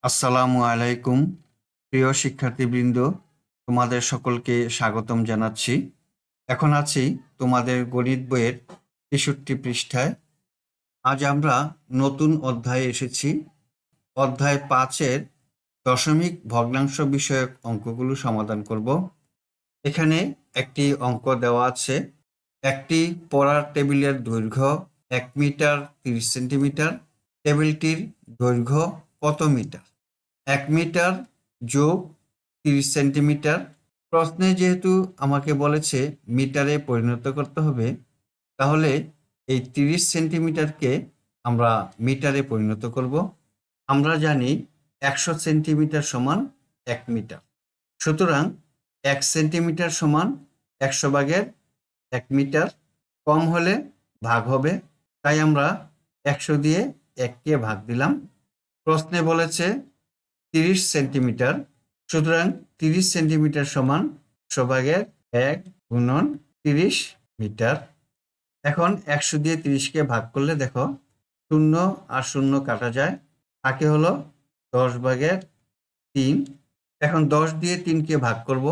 আসসালামু আলাইকুম প্রিয় শিক্ষার্থীবৃন্দ, তোমাদের সকলকে স্বাগতম জানাচ্ছি। এখন আছি তোমাদের গণিত বইয়ের ৬৩ পৃষ্ঠায়। আজ আমরা নতুন অধ্যায়ে এসেছি। অধ্যায় ৫-এর দশমিক ভগ্নাংশ বিষয়ক অঙ্কগুলো সমাধান করব। এখানে একটি অঙ্ক দেওয়া আছে। একটি পড়ার টেবিলের দৈর্ঘ্য ১ মিটার ৩০ সেন্টিমিটার। টেবিলটির দৈর্ঘ্য কত মিটার? ১ মিটার যোগ ৩০ সেন্টিমিটার। প্রশ্নে যেহেতু আমাকে বলেছে মিটারে পরিণত করতে হবে, তাহলে এই ৩০ সেন্টিমিটারকে আমরা মিটারে পরিণত করব। আমরা জানি ১০০ সেন্টিমিটার সমান ১ মিটার। সুতরাং ১ সেন্টিমিটার সমান ১০০ ভাগের ১ মিটার। কম হলে ভাগ হবে, তাই আমরা ১০০ দিয়ে ১কে ভাগ দিলাম। প্রশ্নে বলেছে ৩০ সেন্টিমিটার, সুতরাং ৩০ সেন্টিমিটার সমান ১০০ ভাগের ১ গুণন ৩০ মিটার। এখন ১০০ দিয়ে ৩০কে ভাগ করলে দেখো ০ আর ০ কাটা যায়, থাকে হলো ১০ ভাগের ৩। এখন ১০ দিয়ে ৩কে ভাগ করব।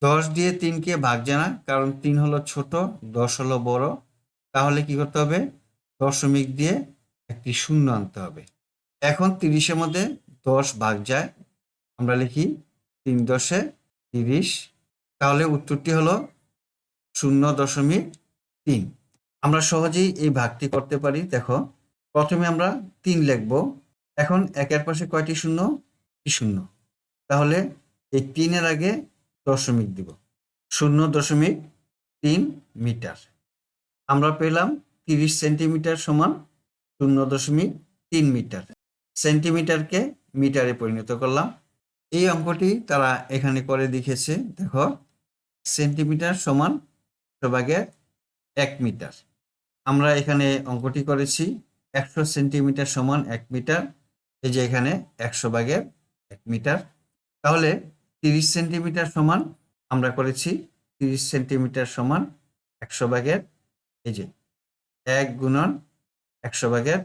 ১০ দিয়ে 3কে ভাগ যায় না, কারণ ৩ হলো ছোট, ১০ হলো বড়। তাহলে কি করতে হবে? দশমিক দিয়ে একটি ০ আনতে হবে। এখন ৩০-এর মধ্যে ১০ ভাগ যায়, আমরা লিখি ৩ × ৩০। তাহলে উত্তরটি হলো ০.৩। আমরা সহজেই এই ভাগটি করতে পারি। দেখো, প্রথমে আমরা ৩ লিখব। এখন ১-এর পাশে কয়টি শূন্য? ০। তাহলে এই ৩-এর আগে দশমিক দিব, ০.৩ মিটার। আমরা পেলাম ৩০ সেন্টিমিটার সমান ০.৩ মিটার। সেন্টিমিটারকে মিটারে পরিণত করলাম। এই অঙ্কটি তারা এখানে করে দেখিয়েছে। দেখো, সেন্টিমিটার সমান ১০০ ভাগের ১ মিটার। আমরা এখানে অঙ্কটি করেছি ১০০ সেন্টিমিটার সমান ১ মিটার। এই যে এখানে ১০০ ভাগের ১ মিটার। তাহলে ৩০ সেন্টিমিটার সমান আমরা করেছি ৩০ সেন্টিমিটার সমান ১০০ ভাগের এই যে ১ গুণন ১০০ ভাগের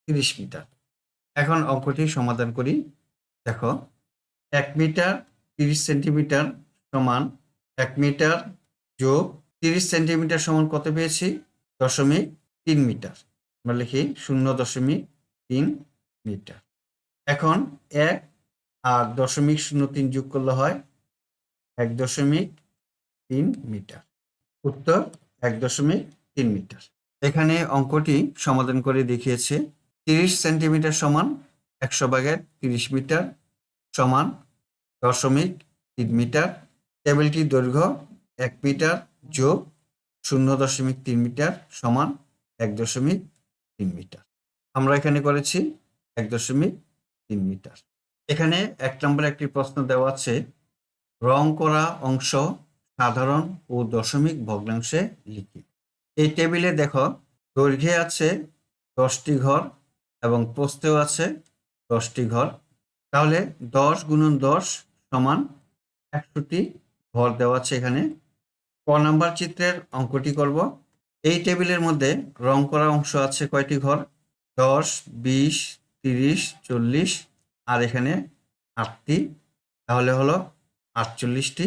৩০ মিটার। এখন অঙ্কটি সমাধান করি। দেখো, ১ মিটার ৩০ সেন্টিমিটার সমান ১ মিটার যোগ ৩০ সেন্টিমিটার সমান কত পেয়েছি? ০.৩ মিটার। আমরা লিখি ০.৩ মিটার। এখন ১ আর ০.০৩ যোগ করলে হয় ১.৩ মিটার। উত্তর ১.৩ মিটার। এখানে অঙ্কটি সমাধান করে দেখিয়েছে ৩০ সেন্টিমিটার সমান ১০০ ভাগের ৩০ মিটার সমান ০.৩ মিটার। টেবিলটির দৈর্ঘ্য ১ মিটার যোগ ০.৩ মিটার সমান ১.৩ মিটার। আমরা এখানে করেছি ১.৩ মিটার। এখানে ১ নম্বরে একটি প্রশ্ন দেওয়া আছে, রং করা অংশ সাধারণ ও দশমিক ভগ্নাংশে লিখি। এই টেবিলে দেখো, দৈর্ঘ্যে আছে ১০টি ঘর এবং প্রস্থেও আছে ১০টি ঘর। তাহলে ১০ গুণন ১০ সমান ১০০টি ঘর দেওয়া আছে এখানে। ক নাম্বার চিত্রের অঙ্কটি করব। এই টেবিলের মধ্যে রং করা অংশ আছে কয়টি ঘর? ১০, ২০, ৩০, ৪০, আর এখানে ৮টি, তাহলে হলো ৪৮টি।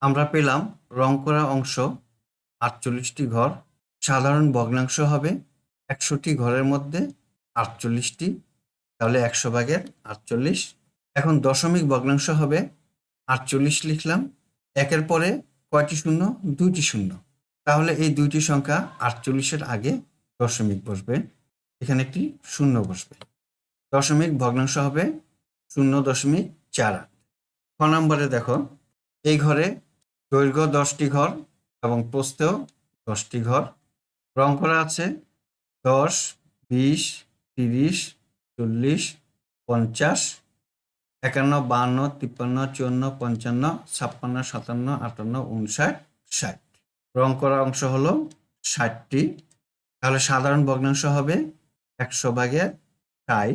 আমরা পেলাম রং করা অংশ ৪৮টি ঘর। সাধারণ ভগ্নাংশ হবে ১০০টি ঘরের মধ্যে ৪৮টি, তাহলে ১০০ ভাগের ৪৮। এখন দশমিক ভগ্নাংশ হবে ৪৮ লিখলাম। ১-এর পরে কয়টি শূন্য? ২টি শূন্য। তাহলে এই ২টি সংখ্যা ৪৮-এর আগে দশমিক বসবে, এখানে একটি শূন্য বসবে। দশমিক ভগ্নাংশ হবে ০.৪৮। খ নম্বরে দেখো, এই ঘরে দৈর্ঘ্য ১০টি ঘর এবং প্রস্থেও ১০টি ঘর। রং করা আছে ১০, ২০, ৩০, ৪০, ৫০, ৫১, ৫২, ৫৩, ৫৪, ৫৫, ৫৭, ৫৮, ৫৯, ৬০। রং করা অংশ হলো ৬০টি। তাহলে সাধারণ ভগ্নাংশ হবে ১০০ ভাগের ৬০।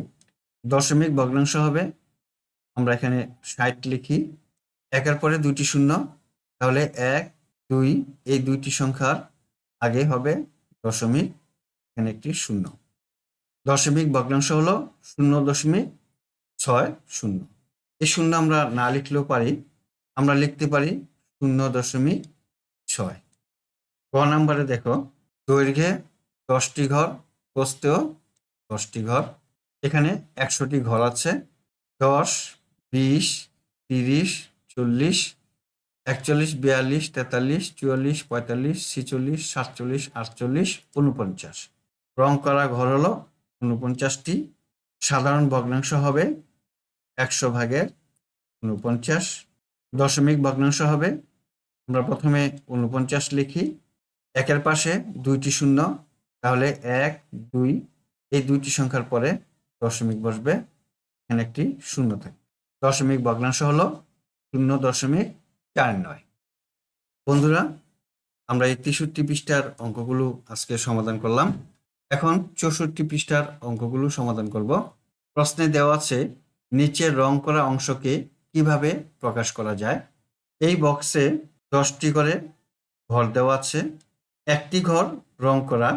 দশমিক ভগ্নাংশ হবে, আমরা এখানে ৬০ লিখি। ১-এর পরে ২টি শূন্য, তাহলে ১, ২, এই ২টি সংখ্যার আগে হবে দশমিক, এখানে একটি শূন্য। দশমিক ভগ্নাংশ হলো 60। এই শূন্য আমরা না লিখলেও পারি, আমরা লিখতে পারি 0.6। গ নাম্বারে দেখো, দৈর্ঘ্যে 10টি ঘর, প্রস্থেও 10টি ঘর। এখানে 100টি ঘর আছে। 10, 20, 30, 40, 41, 42, 43, 44, 45, 46, 47, 48, 49। রং করা ঘর হলো 49টি। সাধারণ ভগ্নাংশ হবে 100 ভাগের 49। দশমিক ভগ্নাংশ হবে, আমরা প্রথমে 49 লিখি, একের পাশে 2টি শূন্য, তাহলে 1, 2, এই 2টি সংখ্যার পরে দশমিক বসবে, এখানে একটি শূন্য থাকে। দশমিক ভগ্নাংশ হলো 0.49। বন্ধুরা, আমরা এই 63 পৃষ্ঠার অঙ্কগুলো আজকে সমাধান করলাম। এখন 64 পৃষ্ঠার অঙ্কগুলো সমাধান করব। প্রশ্নে দেওয়া আছে, নিচের রং করা অংশকে কিভাবে প্রকাশ করা যায়। এই বক্সে 10টি করে ঘর দেওয়া আছে। একটি ঘর রং করা,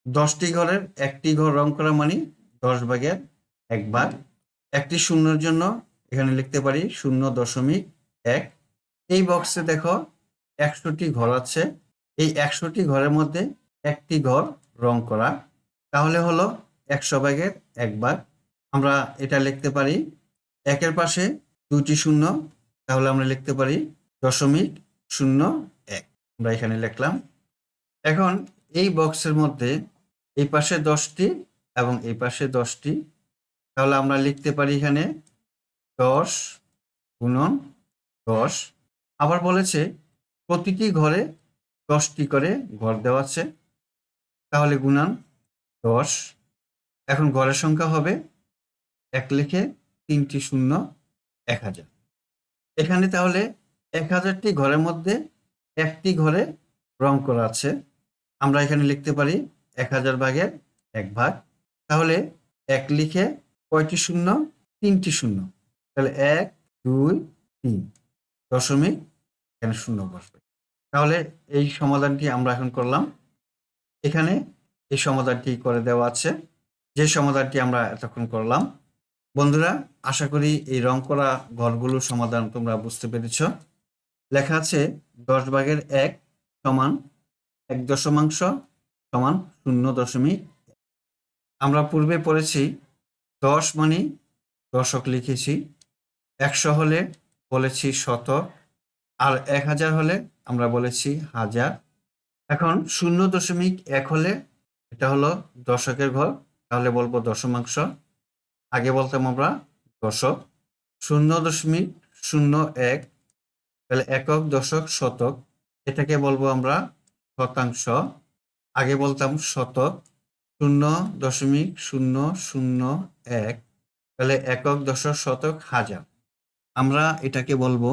10টি ঘরের একটি ঘর রং করা মানে 10 ভাগের 1 ভাগ। একটি শূন্যর জন্য এখানে লিখতে পারি 0.1। এই বক্সে দেখো 100টি ঘর আছে। এই 100টি ঘরের মধ্যে একটি ঘর রং করা, তাহলে হলো 100 ভাগের 1 ভাগ। আমরা এটা লিখতে পারি, একের পাশে 2টি শূন্য, তাহলে আমরা লিখতে পারি 0.01। আমরা এখানে লিখলাম। এখন এই বক্সের মধ্যে এই পাশে 10টি এবং এই পাশে 10টি, তাহলে আমরা লিখতে পারি এখানে 10 গুণন 10। আবার বলেছে প্রতিটি ঘরে 10টি করে ঘর দেওয়া আছে, তাহলে গুণন 10। এখন ঘরের সংখ্যা হবে 1 লিখে 3টি শূন্য, 1000। এখানে তাহলে 1000টি ঘরের মধ্যে একটি ঘরে রং করা আছে, আমরা এখানে লিখতে পারি 1000 ভাগের 1 ভাগ। তাহলে 1 লিখে কয়টি শূন্য, 3টি শূন্য, তাহলে 1, 2, 3, দশমিক, এখানে শূন্য বসবে। তাহলে এই সমাধানটি আমরা এখন করলাম। এখানে এই সমাধানটি করে দেওয়া আছে, যে সমাধানটি আমরা এতক্ষণ করলাম। বন্ধুরা, আশা করি এই রং করা ঘরগুলোর সমাধান তোমরা বুঝতে পেরেছ। লেখা আছে 10 ভাগের 1 সমান 1 দশমাংশ সমান 0.1। আমরা পূর্বে পড়েছি 10 মানে দশক লিখেছি, 100 হলে বলেছি শতক, আর 1000 হলে আমরা বলেছি হাজার। এখন 0.1 হলে এটা হলো দশকের ঘর, তাহলে বলবো দশমাংশ। আগে বলতাম আমরা দশক। 0.01 তাহলে একক, দশক, শতক, এটাকে বলবো আমরা শতাংশ। আগে বলতাম শতক। 0.001 তাহলে একক, দশক, শতক, হাজার, আমরা এটাকে বলবো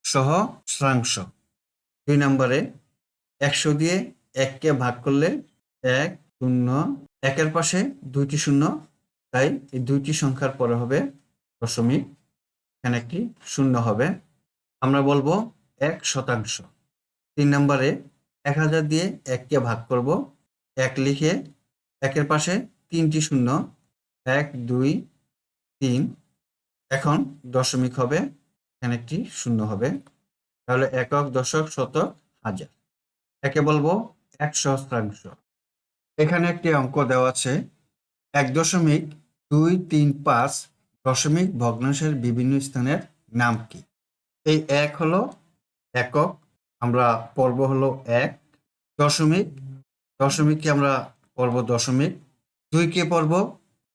সহস্রাংশ। 2 নম্বরে 100 দিয়ে 1কে ভাগ করলে 1, 0, 1-এর পাশে 2টি শূন্য, তাই এই 2টি সংখ্যার পরে হবে দশমিক, এখানে একটি শূন্য হবে, আমরা বলবো 1 শতাংশ। 3 নম্বরে 1000 দিয়ে 1কে ভাগ করব, 1 লিখে 1-এর পাশে 3টি শূন্য, 1, 2, 3, এখন দশমিক হবে, এখানে একটি শূন্য হবে, তাহলে একক, দশক, শতক, হাজার, একে বলবো 1 সহস্রাংশ। এখানে একটি অঙ্ক দেওয়া আছে, 1.235 দশমিক ভগ্নাংশের বিভিন্ন স্থানের নাম কি। এই 1 হলো একক, আমরা পর্ব হলো 1। দশমিক, দশমিককে আমরা পর্ব দশমিক। 2কে পর্ব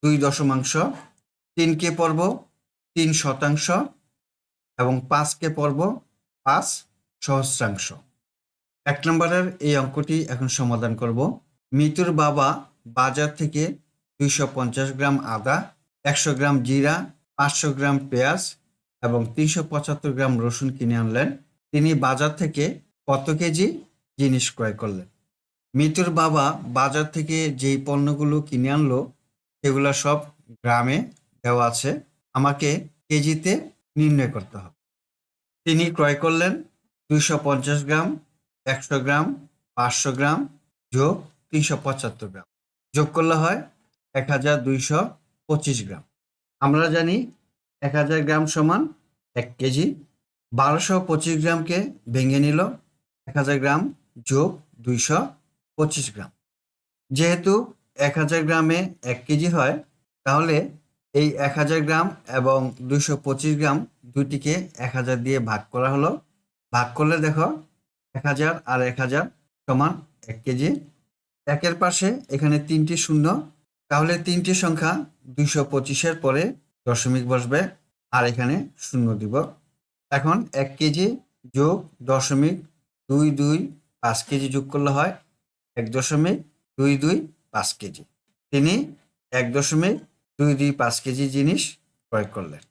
2 দশমাংশ, 3কে পর্ব 3 শতাংশ এবং 5কে পর্ব 5 সহস্রাংশ। 1 নম্বরের এই অঙ্কটি এখন সমাধান করব। মিতুর বাবা বাজার থেকে 250 গ্রাম আদা, 100 গ্রাম জিরা, 500 গ্রাম পেঁয়াজ এবং 375 গ্রাম রসুন কিনে আনলেন। তিনি বাজার থেকে কত কেজি জিনিস ক্রয় করলেন। মিতুর বাবা বাজার থেকে যেই পণ্যগুলো কিনে আনলো সেগুলো সব গ্রামে দেওয়া আছে, আমাকে কেজিতে নির্ণয় করতে হবে। তিনি ক্রয় করলেন 250 গ্রাম, 100 গ্রাম, 500 গ্রাম যোগ 375 গ্রাম, যোগ করলে হয় 1225 গ্রাম। আমরা জানি 1000 গ্রাম সমান 1 কেজি। 1225 গ্রামকে ভেঙে নিল। 1000 গ্রাম যোগ 225 গ্রাম। যেহেতু 1000 গ্রামে 1 কেজি হয়, তাহলে এই 1000 গ্রাম এবং 225 গ্রাম দুটিকে 1000 দিয়ে ভাগ করা হলো। ভাগ করলে দেখো 1000 আর 1000 সমান 1 কেজি। একের পাশে এখানে 3টি শূন্য, তাহলে 3টি সংখ্যা 225-এর পরে দশমিক বসবে আর এখানে শূন্য দিব। এখন 1 কেজি যোগ 0.225 কেজি যোগ করলে হয় 1.225 কেজি। তিনি 1.225 কেজি জিনিস ক্রয় করলেন।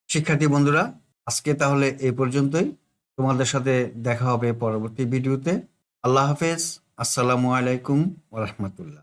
শিক্ষার্থী বন্ধুরা, আজকে তাহলে এই পর্যন্তই। তোমাদের সাথে দেখা হবে পরবর্তী ভিডিওতে। আল্লাহ হাফেজ। আসসালামু আলাইকুম ওয়া রাহমাতুল্লাহ।